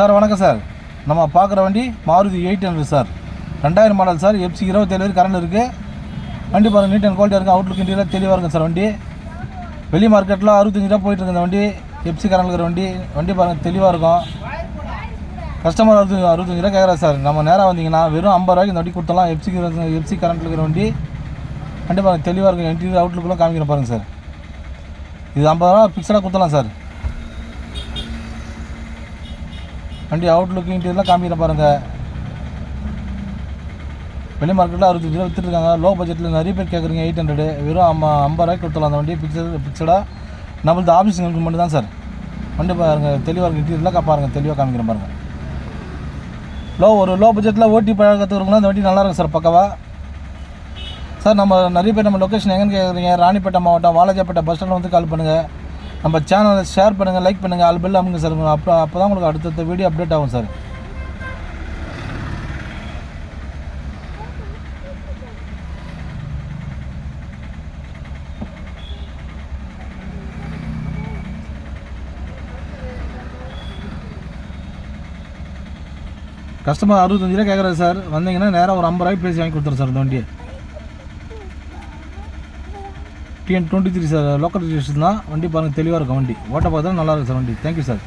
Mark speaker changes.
Speaker 1: Sir வணக்கம் sir. நம்ம பார்க்குற வண்டி Maruti 800 sir, 2000 model sir. FC 27 current இருக்குது. வண்டி பாருங்கள், நீட் அண்ட் குவாலிட்டியாக இருக்குது. அவுட்லுக் இன்டீரியர் தெளிவாக இருக்கும் சார். வண்டி வெளி மார்க்கெட்டில் 65 ரூபா போயிட்டு இருக்கு இந்த வண்டி. FC கரண்ட் இருக்கிற வண்டி பாருங்கள் தெளிவாக இருக்கும். கஸ்டமர் 65 ரூபா கேட்குறாரு சார். நம்ம நேராக வந்தீங்கன்னா வெறும் 50 ரூபாய்க்கு இந்த வண்டி கொடுத்தலாம். FC கரண்ட் இருக்கிற வண்டி பாருங்கள் தெளிவாக இருக்கும். இன்டீரியர் அவுட்லுக்கெலாம் காமிக்கிறேன் பாருங்கள் சார். இது 50 ரூபா ஃபிக்ஸடாக கொடுத்தலாம் சார். வண்டி அவுட்லுக் இன்டீரியர்லாம் காமிக்கிறேன் பாருங்கள். வெளி மார்க்கெட்டில் 65 ரூபா விற்றுருக்காங்க. லோ பட்ஜெட்டில் நிறைய பேர் கேட்குறீங்க. 800 வெறும் 50 ரூபாய்க்கு கொடுத்தலாம் அந்த வண்டி. ஃபிக்ஸடாக நம்மளது ஆஃபீஸ் மட்டும் தான் சார். வண்டி பாருங்கள் தெளிவாக இருக்குது. இன்டீரியர்லாம் பாருங்கள் தெளிவாக காமிக்கிறேன் பாருங்கள். லோ பட்ஜெட்டில் ஓட்டி பழக்கத்துக்குறவங்களாம் இந்த வண்டி நல்லாயிருக்கும் சார். பக்கவா சார். நம்ம நிறைய பேர் நம்ம லொக்கேஷன் எங்கேன்னு கேட்குறீங்க. ராணிப்பேட்டை மாவட்டம் வாலாஜாப்பேட்டை பஸ் ஸ்டாண்டில் வந்து கால் பண்ணுங்கள். நம்ம சேனலை ஷேர் பண்ணுங்கள், லைக் பண்ணுங்கள், ஆல் பெல் அமுங்க சார். அப்போ தான் உங்களுக்கு அடுத்தடுத்த வீடியோ அப்டேட் ஆகும் சார். கஸ்டமர் 65 ரூபா கேட்குறாரு சார். வந்தீங்கன்னா நேராக ஒரு 50 ரூபாய்க்கு பேசி வாங்கி கொடுத்துறேன் சார் இந்த வண்டியை. TN 23 sir. லோக்கல் ரிஜிஸ்ட்ரேஷன் தான். வண்டி பாருங்கள் தெளிவாக இருக்கும். வண்டி ஓட்ட பார்த்தா நல்லா இருக்கும் சார். வண்டி தேங்க்யூ சார்.